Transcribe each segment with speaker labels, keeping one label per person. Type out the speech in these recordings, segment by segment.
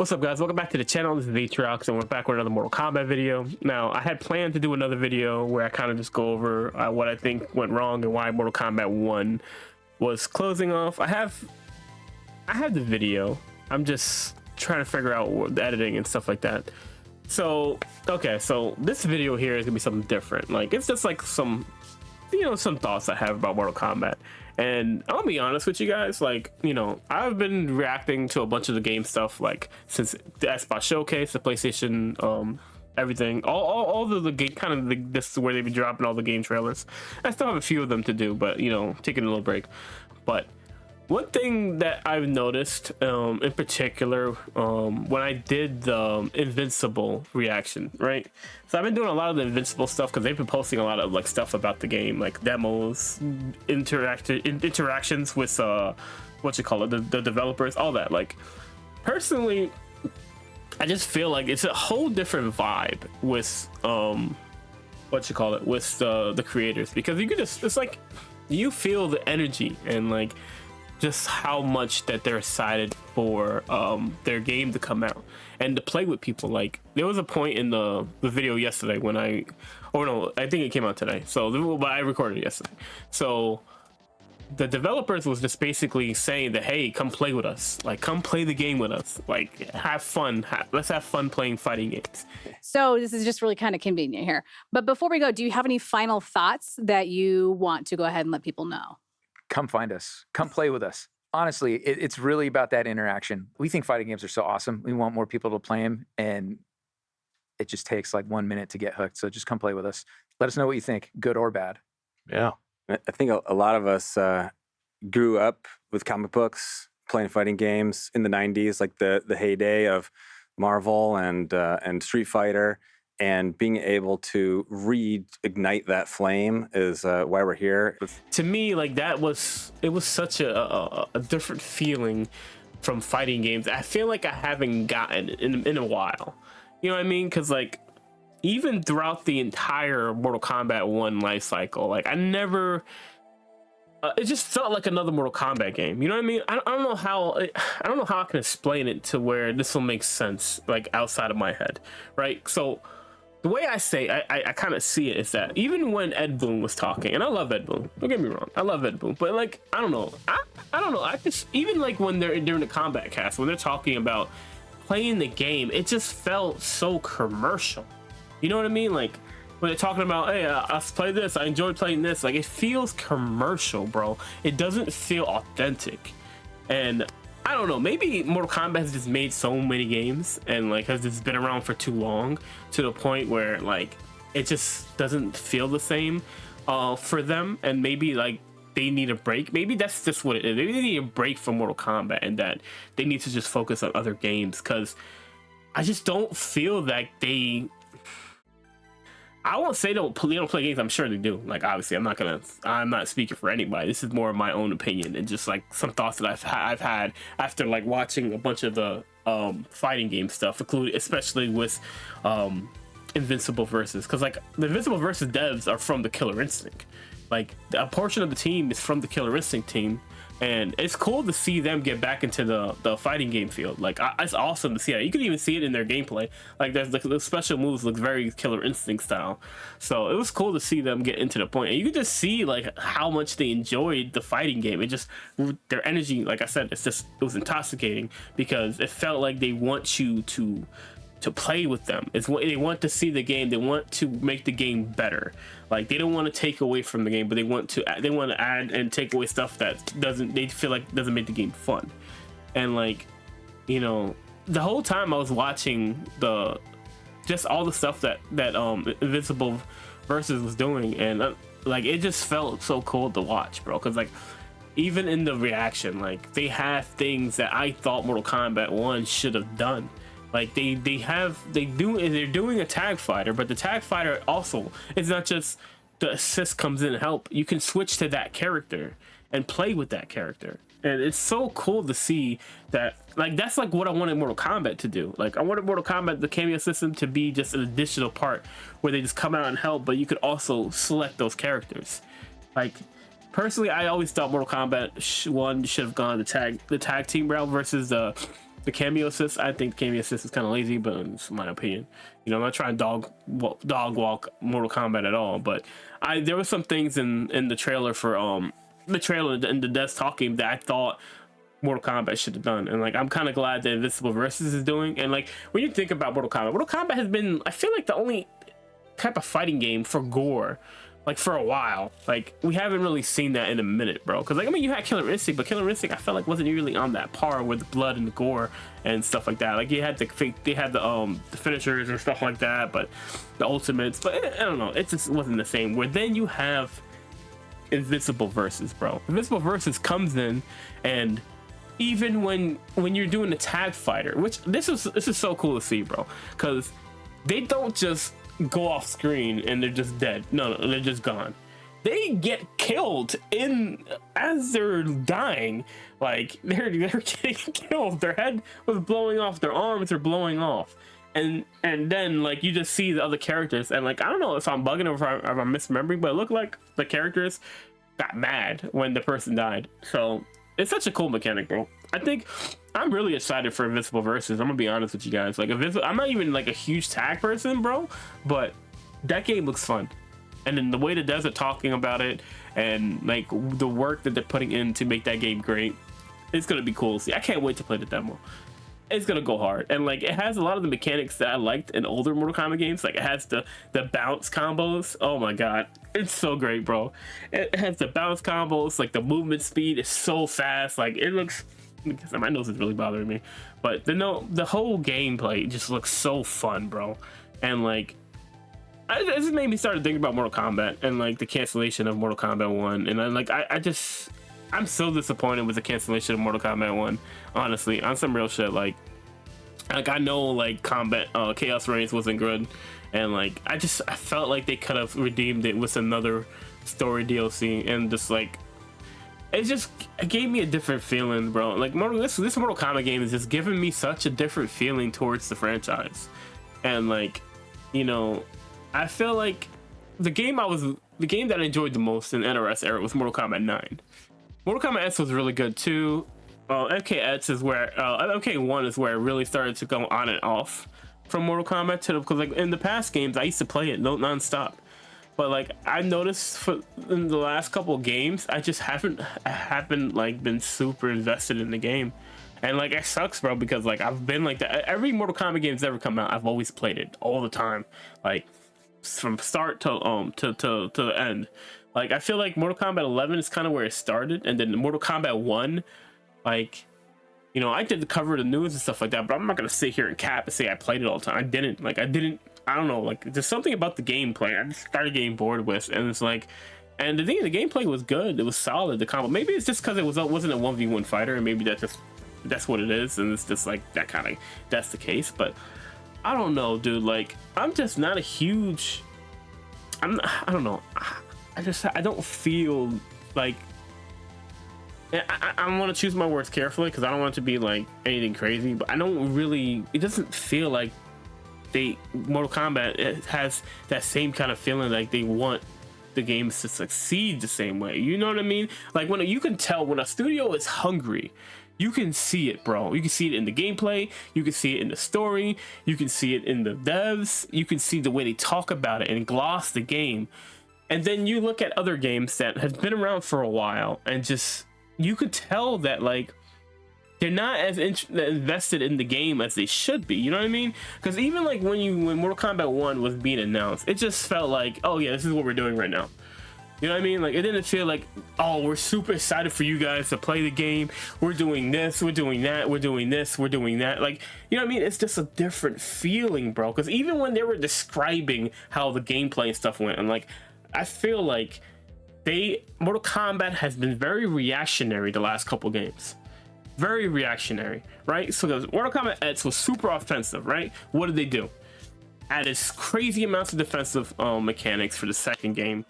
Speaker 1: What's up, guys? Welcome back to the channel. This is Atrox, and we're back with another Mortal Kombat video. Now, I had planned to do another video where I kind of just go over what I think went wrong and why Mortal Kombat 1 was closing off. I have the video. I'm just trying to figure out the editing and stuff like that. So, okay, so this video here is gonna be something different. Like, it's just like some thoughts I have about Mortal Kombat. And I'll be honest with you guys, like, I've been reacting to a bunch of the game stuff, like, since the Xbox Showcase, the PlayStation, everything, all the game, kind of this is where they've been dropping all the game trailers. I still have a few of them to do, but, taking a little break. But one thing that I've noticed, in particular, when I did the Invincible reaction, right? So I've been doing a lot of the Invincible stuff because they've been posting a lot of like stuff about the game, like demos, interactions with the developers, all that. Like, personally, I just feel like it's a whole different vibe with with the creators, because you could it's like you feel the energy and like just how much that they're excited for their game to come out and to play with people. Like, there was a point in the video yesterday when I think it came out today, but I recorded it yesterday. So the developers was just basically saying that, hey, come play with us, like, come play the game with us, like, have fun, let's have fun playing fighting games.
Speaker 2: So this is just really kind of convenient here, but before we go, do you have any final thoughts that you want to go ahead and let people know?
Speaker 3: Come find us. Come play with us. Honestly, it's really about that interaction. We think fighting games are so awesome. We want more people to play them, and it just takes like 1 minute to get hooked. So just come play with us. Let us know what you think, good or bad.
Speaker 4: Yeah. I think a lot of us grew up with comic books, playing fighting games in the 90s, like the heyday of Marvel and Street Fighter. And being able to reignite that flame is why we're here.
Speaker 1: To me, like, it was such a different feeling from fighting games. I feel like I haven't gotten in a while. You know what I mean? Because, like, even throughout the entire Mortal Kombat 1 life cycle, like, I never... it just felt like another Mortal Kombat game. You know what I mean? I don't know how I can explain it to where this will make sense, like, outside of my head, right? So the way I say, I kind of see it is that even when Ed Boon was talking, and I love Ed Boon, don't get me wrong, I love Ed Boon, but, like, I don't know, I just, even like when they're during the combat cast, when they're talking about playing the game, it just felt so commercial. You know what I mean? Like, when they're talking about, hey, I play this, I enjoy playing this, like, it feels commercial, bro. It doesn't feel authentic. And I don't know, maybe Mortal Kombat has just made so many games and, like, has just been around for too long to the point where, like, it just doesn't feel the same for them, and maybe, like, they need a break. Maybe that's just what it is. Maybe they need a break from Mortal Kombat and that they need to just focus on other games, because I just don't feel like I won't say they don't play games. I'm sure they do. Like, obviously, I'm not speaking for anybody. This is more of my own opinion and just like some thoughts that I've had after, like, watching a bunch of the fighting game stuff, including especially with Invincible Versus, because, like, the Invincible Versus devs are from the Killer Instinct. Like, a portion of the team is from the Killer Instinct team, and it's cool to see them get back into the fighting game field. Like, it's awesome to see that. You can even see it in their gameplay. Like, there's the special moves look very Killer Instinct style. So it was cool to see them get into the point, and you could just see, like, how much they enjoyed the fighting game. It just, their energy, like I said, it was intoxicating, because it felt like they want you to play with them. It's what they want to see the game. They want to make the game better. Like, they don't want to take away from the game, but they want to add and take away stuff that they feel like doesn't make the game fun. And, like, the whole time I was watching just all the stuff that Invincible Versus was doing, and like, it just felt so cool to watch, bro, because, like, even in the reaction, like, they have things that I thought Mortal Kombat 1 should have done. Like, they're doing a tag fighter, but the tag fighter also, it's not just the assist comes in and help. You can switch to that character and play with that character, and it's so cool to see that. Like, that's like what I wanted Mortal Kombat to do. Like, I wanted Mortal Kombat, the cameo system, to be just an additional part where they just come out and help, but you could also select those characters. Like, personally, I always thought Mortal Kombat 1 should have gone the tag team route versus the The cameo assist, I think the cameo assist is kind of lazy, but it's my opinion. You know, I'm not trying to dog walk Mortal Kombat at all, but there were some things in the trailer for the trailer and the Death Talking that I thought Mortal Kombat should have done, and like I'm kind of glad that Invincible Versus is doing. And like when you think about Mortal Kombat has been, I feel like, the only type of fighting game for gore, like for a while. Like we haven't really seen that in a minute, bro. Because like, I mean, you had Killer Instinct, but Killer Instinct I felt like wasn't really on that par with the blood and the gore and stuff like that. Like you had they had the finishers and stuff like that, but the ultimates, but I don't know, it just wasn't the same. Where then you have Invincible Versus, bro. Invincible Versus comes in, and even when you're doing a tag fighter, which this is so cool to see, bro, because they don't just go off screen and they're just dead. No, they're just gone. They get killed as they're dying. Like they're getting killed. Their head was blowing off. Their arms are blowing off. And then like you just see the other characters, and like I don't know if I'm bugging or if I'm misremembering, but it looked like the characters got mad when the person died. So it's such a cool mechanic, bro. I think I'm really excited for Invincible Versus. I'm gonna be honest with you guys. Like, I'm not even like a huge tag person, bro, but that game looks fun. And then the way the devs are talking about it, and like the work that they're putting in to make that game great, it's gonna be cool to see. I can't wait to play the demo. It's gonna go hard, and like it has a lot of the mechanics that I liked in older Mortal Kombat games. Like it has the bounce combos. Oh my god, it's so great, bro. It has the bounce combos. Like the movement speed is so fast. Like it looks. My nose is really bothering me, but the whole gameplay just looks so fun, bro. And like it just made me start thinking about Mortal Kombat and like the cancellation of Mortal Kombat 1. And I'm so disappointed with the cancellation of Mortal Kombat 1, honestly, on some real shit. Like I know like Chaos Reigns wasn't good, and like I felt like they could have redeemed it with another story DLC, and just like it gave me a different feeling, bro. Like this Mortal Kombat game is just giving me such a different feeling towards the franchise. And like, you know, I feel like the game that I enjoyed the most in the NRS era was Mortal Kombat 9. Mortal Kombat S was really good too. MKX is where MK1 is where it really started to go on and off from Mortal Kombat because like in the past games I used to play it non-stop. But like I noticed in the last couple of games, I haven't like been super invested in the game, and like it sucks, bro. Because like I've been like that. Every Mortal Kombat game that's ever come out, I've always played it all the time, like from start to the end. Like I feel like Mortal Kombat 11 is kind of where it started, and then Mortal Kombat 1, like, you know, I did cover the news and stuff like that, but I'm not gonna sit here and cap and say I played it all the time. I didn't. I don't know, like there's something about the gameplay I just started getting bored with, and it's like, and the gameplay was good, it was solid, the combo. Maybe it's just because it wasn't a 1v1 fighter, and maybe that's what it is, and it's just like that's the case. But I don't know, dude. Like I'm just not a huge. I don't know. I don't feel like. I want to choose my words carefully because I don't want it to be like anything crazy, but I don't really. It doesn't feel like Mortal Kombat has that same kind of feeling, like they want the games to succeed the same way. You know what I mean? Like when you can tell when a studio is hungry, you can see it, bro. You can see it in the gameplay, you can see it in the story, you can see it in the devs, you can see the way they talk about it and gloss the game. And then you look at other games that have been around for a while, and just you could tell that like they're not as invested in the game as they should be. You know what I mean? Because even like when Mortal Kombat 1 was being announced, it just felt like, oh yeah, this is what we're doing right now. You know what I mean? Like it didn't feel like, oh, we're super excited for you guys to play the game. We're doing this, we're doing that, we're doing this, we're doing that. Like, you know what I mean? It's just a different feeling, bro. Because even when they were describing how the gameplay and stuff went, and like, I feel like Mortal Kombat has been very reactionary the last couple games. Very reactionary, right? So the Mortal Kombat X was super offensive, right? What did they do? Added crazy amounts of defensive mechanics for the second game.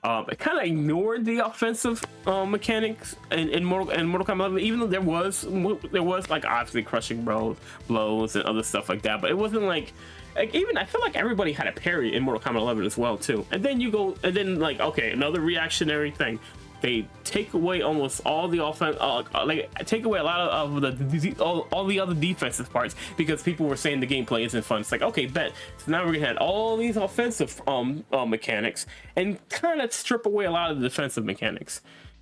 Speaker 1: It kind of ignored the offensive mechanics in Mortal Kombat 11, even though there was like obviously crushing blows and other stuff like that, but it wasn't like even I feel like everybody had a parry in Mortal Kombat 11 as well too. And then like, okay, another reactionary thing. they take away almost all the offense, like take away a lot of all the other defensive parts, because people were saying the gameplay isn't fun. It's like, okay, bet. So now we're gonna have all these offensive mechanics and kind of strip away a lot of the defensive mechanics.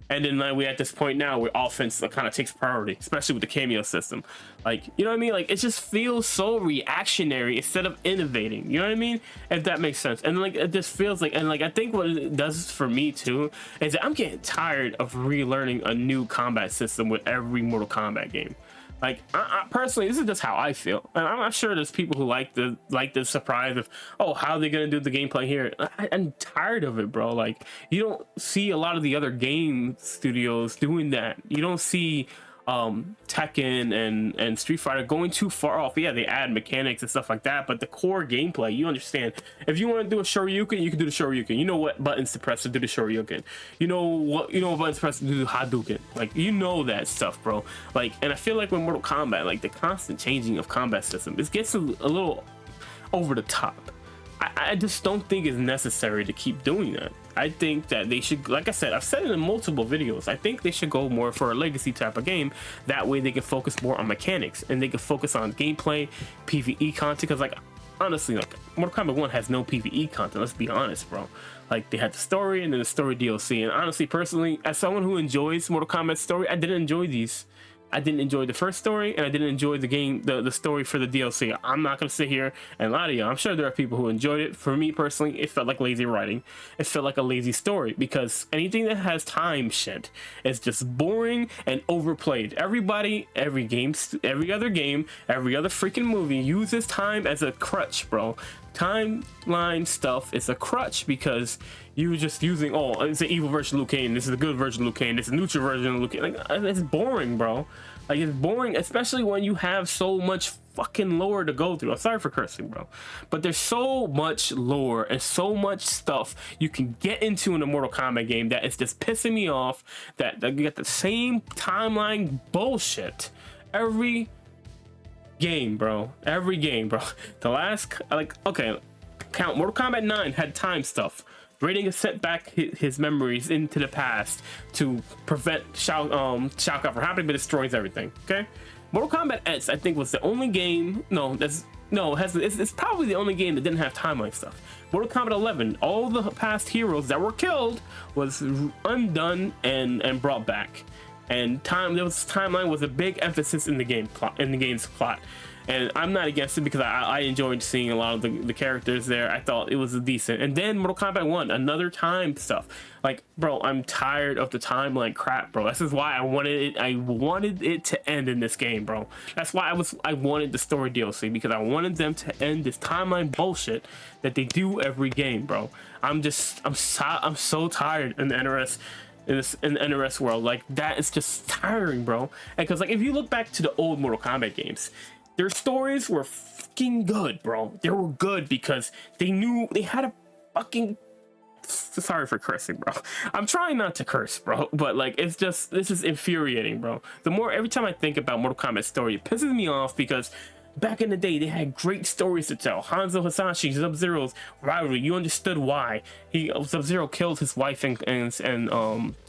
Speaker 1: And then like, we at this point now where offense kind of takes priority, especially with the cameo system. Like, you know what I mean? Like, it just feels so reactionary instead of innovating. You know what I mean? If that makes sense. And like, it just feels like, and like, I think what it does for me too is that I'm getting tired of relearning a new combat system with every Mortal Kombat game. Like, I personally, this is just how I feel, and I'm not sure there's people who like the surprise of, oh, how are they gonna do the gameplay here. I'm tired of it, bro. Like, you don't see a lot of the other game studios doing that. You don't see Tekken and Street Fighter going too far off. Yeah, they add mechanics and stuff like that, but the core gameplay, you understand. If you want to do a Shoryuken, you can do the Shoryuken. You know what buttons to press to do the Shoryuken. You know what buttons to press to do the Hadouken. Like, you know that stuff, bro. Like, and I feel like with Mortal Kombat, like the constant changing of combat system, it gets a little over the top. I just don't think it's necessary to keep doing that. I think that they should, like I said, I've said it in multiple videos, I think they should go more for a legacy type of game. That way they can focus more on mechanics and they can focus on gameplay, PvE content. Because like, honestly, like Mortal Kombat 1 has no PvE content, let's be honest, bro. Like, they had the story and then the story DLC. And honestly, personally, as someone who enjoys Mortal Kombat story, I didn't enjoy these. I didn't enjoy the first story, and I didn't enjoy the game, the story for the DLC. I'm not gonna sit here and lie to you. I'm sure there are people who enjoyed it. For me personally, it felt like lazy writing. It felt like a lazy story, because anything that has time shit is just boring and overplayed. Everybody, every other game, every other freaking movie uses time as a crutch, bro. Timeline stuff is a crutch because you're just using, oh, it's an evil version of Liu Kang, this is a good version of Liu Kang, this is a neutral version of Liu Kang. Like, it's boring, bro. Like, it's boring, especially when you have so much fucking lore to go through. I'm sorry for cursing, bro, but there's so much lore and so much stuff you can get into in a Mortal Kombat game that it's just pissing me off that you get the same timeline bullshit every game, bro. Every game, bro. The last, like, okay, count Mortal Kombat 9 had time stuff. Raiden sent back his memories into the past to prevent Shao Kahn from happening, but destroys everything. Okay, Mortal Kombat X, I think, was the only game. It's probably the only game that didn't have timeline stuff. Mortal Kombat 11, all the past heroes that were killed was undone and brought back. And timeline was a big emphasis in the game plot, in the game's plot. And I'm not against it because I enjoyed seeing a lot of the characters there. I thought it was decent. And then Mortal Kombat 1, another time stuff. Like, bro, I'm tired of the timeline crap, bro. This is why I wanted it to end in this game, bro. That's why I wanted the story DLC, because I wanted them to end this timeline bullshit that they do every game, bro. I'm so tired in the NRS. In the NRS world, like, that is just tiring, bro. And because, like, if you look back to the old Mortal Kombat games, their stories were fucking good, bro. They were good because they knew they had a fucking, sorry for cursing, bro. I'm trying not to curse, bro, but like, it's just, this is infuriating, bro. Every time I think about Mortal Kombat story, it pisses me off because back in the day, they had great stories to tell. Hanzo Hasashi, Sub-Zero's rivalry, you understood why. Sub-Zero killed his wife and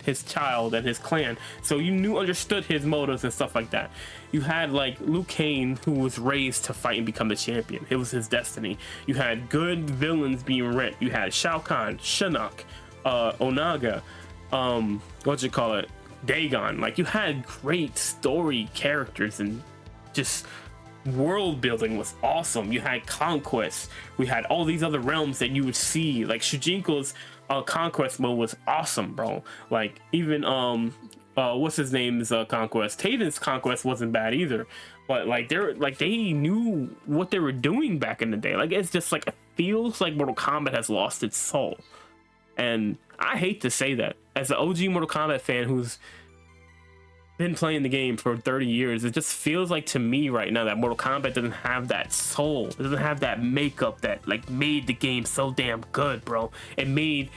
Speaker 1: his child and his clan, so you understood his motives and stuff like that. You had like Liu Kang, who was raised to fight and become the champion. It was his destiny. You had good villains being written. You had Shao Kahn, Shinnok, Onaga, Dagon. Like, you had great story characters, and just world building was awesome. You had conquest. We had all these other realms that you would see. Like, Shujinko's conquest mode was awesome, bro. Like, even what's his name's conquest, Taven's conquest wasn't bad either. But like, they knew what they were doing back in the day. Like, it's just like, it feels like Mortal Kombat has lost its soul, and I hate to say that as an OG Mortal Kombat fan who's been playing the game for 30 years. It just feels like to me right now that Mortal Kombat doesn't have that soul. It doesn't have that makeup that like made the game so damn good, bro. It made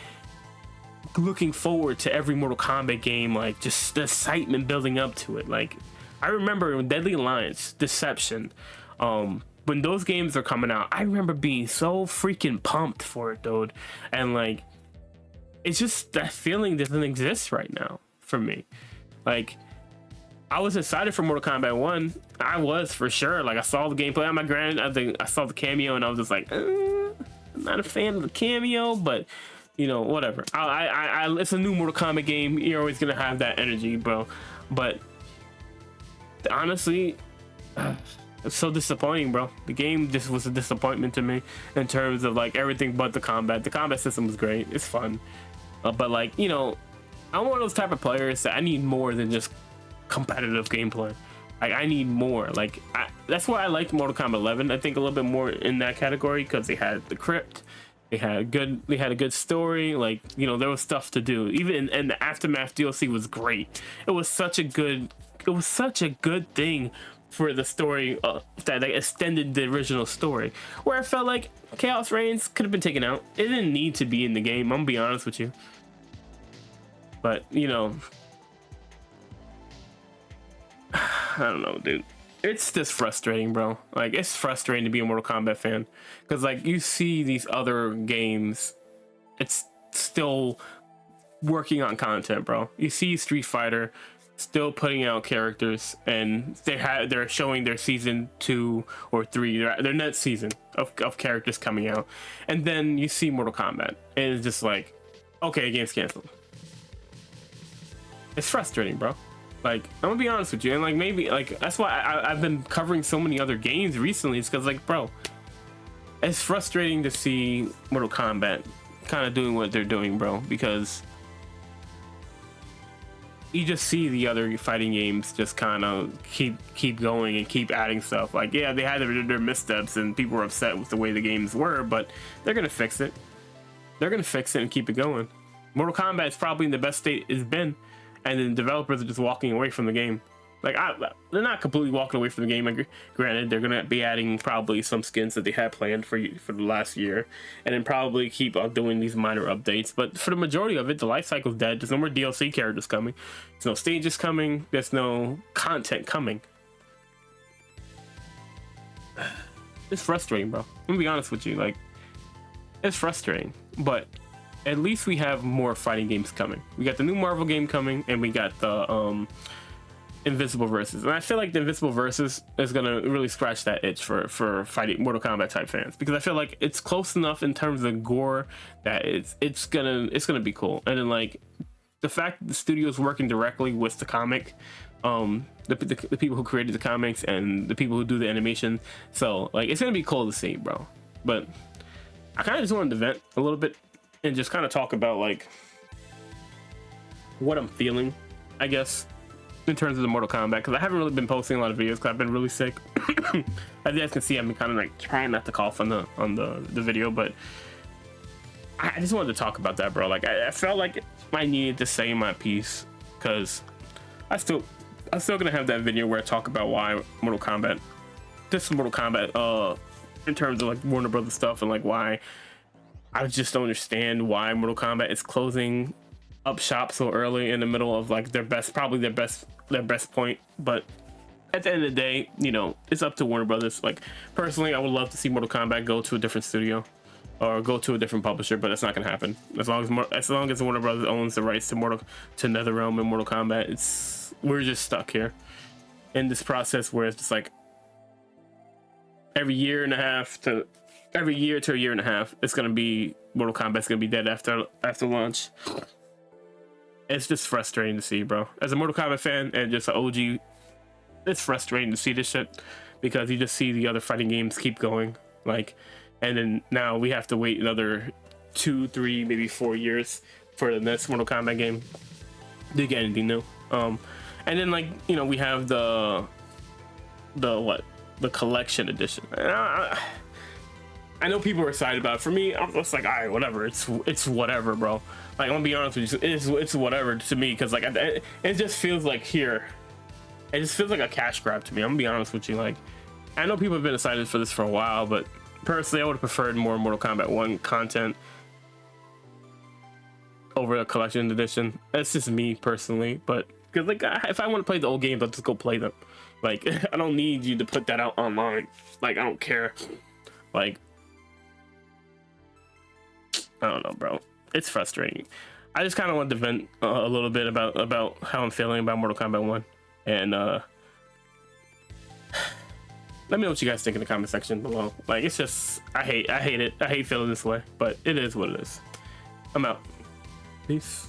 Speaker 1: looking forward to every Mortal Kombat game, like, just the excitement building up to it. Like, I remember when Deadly Alliance, Deception, when those games are coming out, I remember being so freaking pumped for it, dude. And like, it's just that feeling doesn't exist right now for me. Like, I was excited for Mortal Kombat 1. I was, for sure. Like, I saw the gameplay. On my grand, I think I saw the cameo and I was just like, I'm not a fan of the cameo, but you know, whatever. It's a new Mortal Kombat game. You're always gonna have that energy, bro. But honestly, it's so disappointing, bro. The game just was a disappointment to me in terms of like everything but the combat. The combat system was great. It's fun. But like, you know, I'm one of those type of players that I need more than just competitive gameplay. Like, I need more. Like, that's why I liked Mortal Kombat 11. I think a little bit more in that category because they had the crypt. They had a good story. Like, you know, there was stuff to do. Even in the Aftermath DLC was great. It was such a good thing for the story that like extended the original story. Where I felt like Chaos Reigns could have been taken out. It didn't need to be in the game. I'm gonna be honest with you. But you know, I don't know, dude. It's just frustrating, bro. Like, it's frustrating to be a Mortal Kombat fan because like you see these other games, it's still working on content, bro. You see Street Fighter still putting out characters, and they're showing their season 2 or 3, their next season of characters coming out, and then you see Mortal Kombat, and it's just like, okay, game's canceled. It's frustrating, bro. Like, I'm gonna be honest with you, and like maybe like that's why I've been covering so many other games recently. It's because like, bro, it's frustrating to see Mortal Kombat kind of doing what they're doing, bro, because you just see the other fighting games just kind of keep going and keep adding stuff. Like, yeah, they had their missteps and people were upset with the way the games were, but they're gonna fix it. They're gonna fix it and keep it going. Mortal Kombat is probably in the best state it's been, and then developers are just walking away from the game. Like, they're not completely walking away from the game. Granted, they're gonna be adding probably some skins that they had planned for the last year, and then probably keep on doing these minor updates. But for the majority of it, the life cycle's dead. There's no more DLC characters coming. There's no stages coming. There's no content coming. It's frustrating, bro. I'm gonna be honest with you. Like, it's frustrating, but at least we have more fighting games coming. We got the new Marvel game coming, and we got the Invincible Versus, and I feel like the Invincible Versus is gonna really scratch that itch for fighting Mortal Kombat type fans, because I feel like it's close enough in terms of gore that it's gonna be cool. And then like the fact that the studio is working directly with the comic, the people who created the comics and the people who do the animation, so like it's gonna be cool to see, bro. But I kind of just wanted to vent a little bit and just kind of talk about like what I'm feeling, I guess, in terms of the Mortal Kombat, because I haven't really been posting a lot of videos because I've been really sick. As you guys can see, I've been kind of like trying not to cough on the video, but I just wanted to talk about that, bro. Like, I felt like I needed to say my piece, because I'm still gonna have that video where I talk about why Mortal Kombat, in terms of like Warner Brothers stuff, and like why I just don't understand why Mortal Kombat is closing up shop so early in the middle of like their best point. But at the end of the day, you know, it's up to Warner Brothers. Like, personally, I would love to see Mortal Kombat go to a different studio or go to a different publisher, but that's not gonna happen. As long as Warner Brothers owns the rights to NetherRealm and Mortal Kombat, we're just stuck here in this process where it's just like every year to a year and a half, it's gonna be Mortal Kombat's gonna be dead after launch. It's just frustrating to see, bro. As a Mortal Kombat fan and just an OG, it's frustrating to see this shit, because you just see the other fighting games keep going, like, and then now we have to wait another 2, 3, maybe 4 years for the next Mortal Kombat game to get anything new. And then, like, you know, we have the collection edition. I know people are excited about it. For me, I'm just like, all right, whatever. It's whatever, bro. Like, I'm gonna be honest with you, it's whatever to me, because like it just feels like it just feels like a cash grab to me. I'm gonna be honest with you. Like, I know people have been excited for this for a while, but personally, I would have preferred more Mortal Kombat 1 content over the collection edition. That's just me personally, but because like if I want to play the old games, I'll just go play them. Like, I don't need you to put that out online. Like, I don't care. Like, I don't know, bro. It's frustrating. I just kind of wanted to vent a little bit about how I'm feeling about Mortal Kombat 1, and let me know what you guys think in the comment section below. Like, it's just, I hate it. I hate feeling this way, but it is what it is. I'm out. Peace.